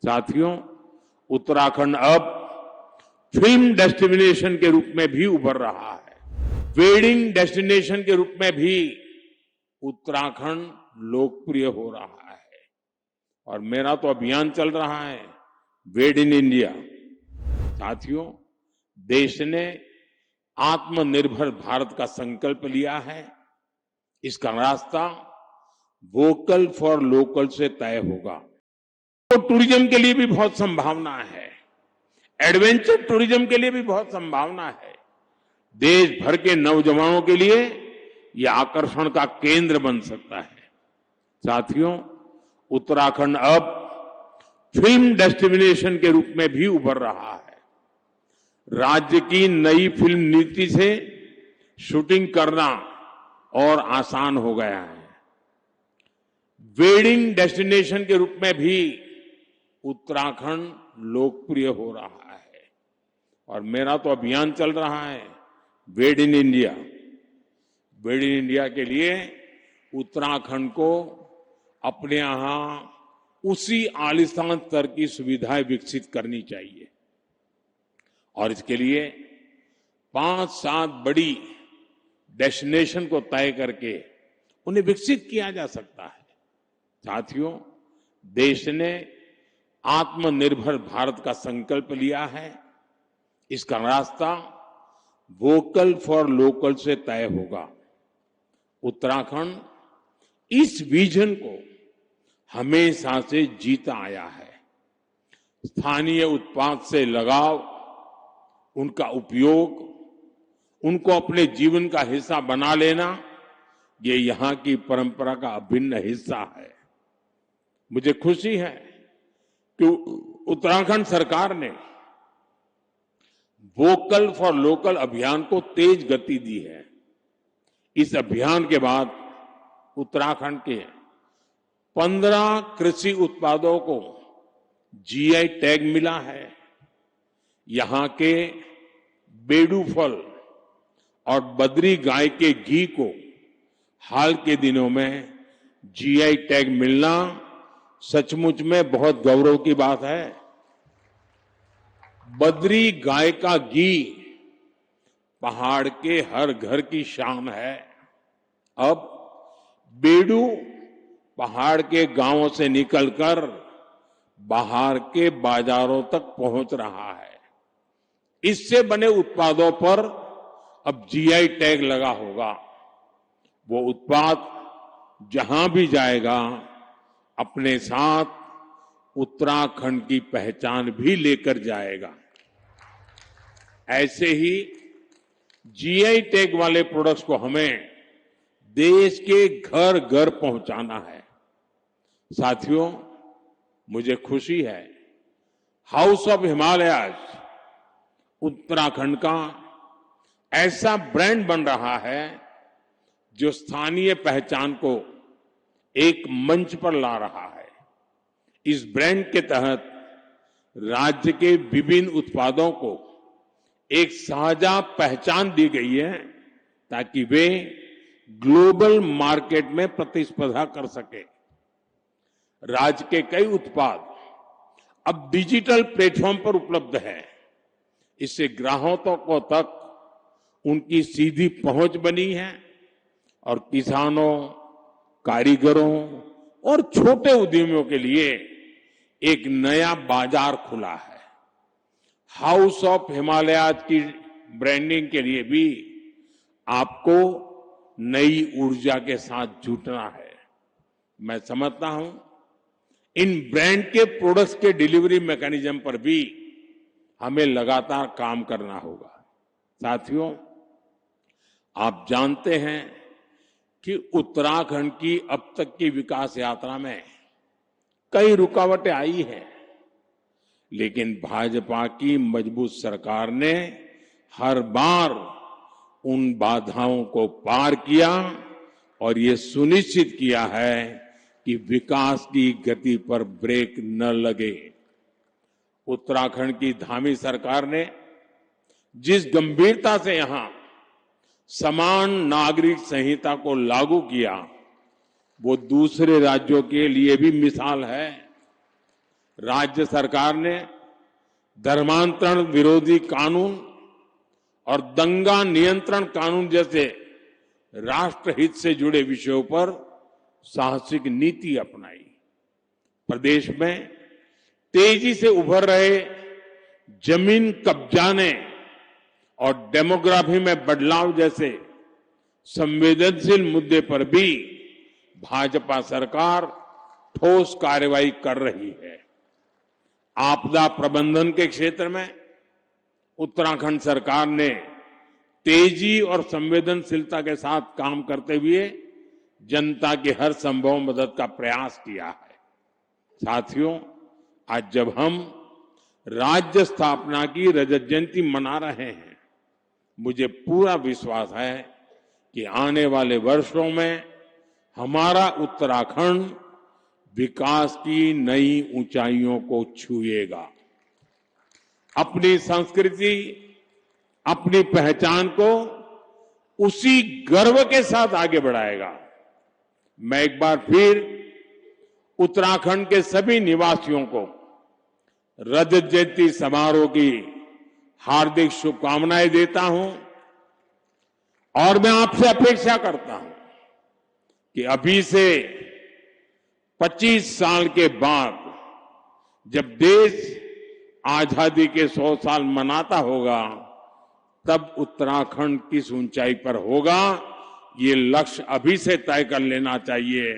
साथियों, उत्तराखंड अब film destination के रूप में भी उभर रहा है। वेडिंग डेस्टिनेशन के रूप में भी उत्तराखंड लोकप्रिय हो रहा है। और मेरा तो अभियान चल रहा है वेड इन इंडिया। साथियों, देश ने आत्मनिर्भर भारत का संकल्प लिया है। इसका रास्ता वोकल फॉर लोकल से तय होगा। तो टूरिज्म के लिए भी बहुत संभावना है, एडवेंचर टूरिज्म के लिए भी बहुत संभावना है। देश भर के नौजवानों के लिए यह आकर्षण का केंद्र बन सकता है। साथियों, उत्तराखंड अब फिल्म डेस्टिनेशन के रूप में भी उभर रहा है। राज्य की नई फिल्म नीति से शूटिंग करना और आसान हो गया है। वेडिंग डेस्टिनेशन के रूप में भी उत्तराखंड लोकप्रिय हो रहा है। और मेरा तो अभियान चल रहा है वेड in India. Wade in India के लिए उत्तराखंड को अपने यहां उसी आलीशान स्तर की सुविधाएं विकसित करनी चाहिए। और इसके लिए 5-7 बड़ी डेस्टिनेशन को तय करके उन्हें विकसित किया जा सकता है। साथियों, देश ने आत्मनिर्भर भारत का संकल्प लिया है। इसका रास्ता वोकल फॉर लोकल से तय होगा। उत्तराखंड इस विजन को हमेशा से जीता आया है। स्थानीय उत्पाद से लगाव, उनका उपयोग, उनको अपने जीवन का हिस्सा बना लेना, ये यहां की परंपरा का अभिन्न हिस्सा है। मुझे खुशी है कि उत्तराखंड सरकार ने वोकल फॉर लोकल अभियान को तेज गति दी है। इस अभियान के बाद उत्तराखंड के 15 कृषि उत्पादों को जीआई टैग मिला है। यहां के बेडू फल और बद्री गाय के घी को हाल के दिनों में जीआई टैग मिलना सचमुच में बहुत गौरव की बात है। बद्री गाय का घी पहाड़ के हर घर की शान है। अब बेडू पहाड़ के गांवों से निकलकर बाहर के बाजारों तक पहुंच रहा है। इससे बने उत्पादों पर अब जीआई टैग लगा होगा। वो उत्पाद जहां भी जाएगा अपने साथ उत्तराखंड की पहचान भी लेकर जाएगा। ऐसे ही जीआई टैग वाले प्रोडक्ट्स को हमें देश के घर घर पहुंचाना है। साथियों, मुझे खुशी है हाउस ऑफ हिमालयाज उत्तराखंड का ऐसा ब्रांड बन रहा है जो स्थानीय पहचान को एक मंच पर ला रहा है। इस ब्रांड के तहत राज्य के विभिन्न उत्पादों को एक साझा पहचान दी गई है ताकि वे ग्लोबल मार्केट में प्रतिस्पर्धा कर सके। राज्य के कई उत्पाद अब डिजिटल प्लेटफॉर्म पर उपलब्ध है। इससे ग्राहकों को तक उनकी सीधी पहुंच बनी है और किसानों, कारीगरों और छोटे उद्यमियों के लिए एक नया बाजार खुला है। हाउस ऑफ हिमालयाज की ब्रांडिंग के लिए भी आपको नई ऊर्जा के साथ जुटना है। मैं समझता हूं इन ब्रांड के प्रोडक्ट्स के डिलीवरी मैकेनिज्म पर भी हमें लगातार काम करना होगा। साथियों, आप जानते हैं कि उत्तराखंड की अब तक की विकास यात्रा में कई रुकावटें आई हैं, लेकिन भाजपा की मजबूत सरकार ने हर बार उन बाधाओं को पार किया और ये सुनिश्चित किया है कि विकास की गति पर ब्रेक न लगे। उत्तराखंड की धामी सरकार ने जिस गंभीरता से यहां समान नागरिक संहिता को लागू किया, वो दूसरे राज्यों के लिए भी मिसाल है। राज्य सरकार ने धर्मांतरण विरोधी कानून और दंगा नियंत्रण कानून जैसे राष्ट्रहित से जुड़े विषयों पर साहसिक नीति अपनाई। प्रदेश में तेजी से उभर रहे जमीन कब्जाने और डेमोग्राफी में बदलाव जैसे संवेदनशील मुद्दे पर भी भाजपा सरकार ठोस कार्रवाई कर रही है। आपदा प्रबंधन के क्षेत्र में उत्तराखंड सरकार ने तेजी और संवेदनशीलता के साथ काम करते हुए जनता की हर संभव मदद का प्रयास किया है। साथियों, आज जब हम राज्य स्थापना की रजत जयंती मना रहे हैं, मुझे पूरा विश्वास है कि आने वाले वर्षों में हमारा उत्तराखंड विकास की नई ऊंचाइयों को छुएगा, अपनी संस्कृति, अपनी पहचान को उसी गर्व के साथ आगे बढ़ाएगा। मैं एक बार फिर उत्तराखंड के सभी निवासियों को रजत जयंती समारोह की हार्दिक शुभकामनाएं देता हूं और मैं आपसे अपेक्षा करता हूं कि अभी से 25 साल के बाद जब देश आजादी के 100 साल मनाता होगा, तब उत्तराखंड किस ऊंचाई पर होगा, ये लक्ष्य अभी से तय कर लेना चाहिए,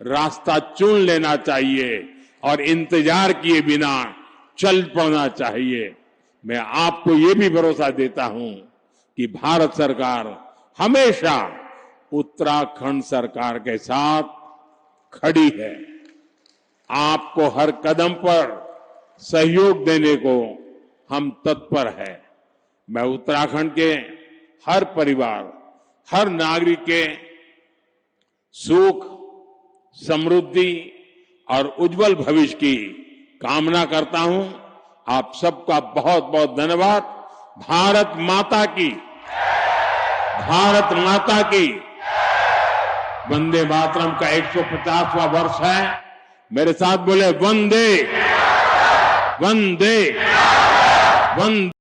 रास्ता चुन लेना चाहिए और इंतजार किए बिना चल पड़ना चाहिए। मैं आपको ये भी भरोसा देता हूं कि भारत सरकार हमेशा उत्तराखंड सरकार के साथ खड़ी है। आपको हर कदम पर सहयोग देने को हम तत्पर हैं। मैं उत्तराखंड के हर परिवार, हर नागरिक के सुख, समृद्धि और उज्जवल भविष्य की कामना करता हूं। आप सबका बहुत बहुत धन्यवाद। भारत माता की, भारत माता की। वंदे मातरम का 150वां वर्ष है। मेरे साथ बोले वंदे वंदे वंदे।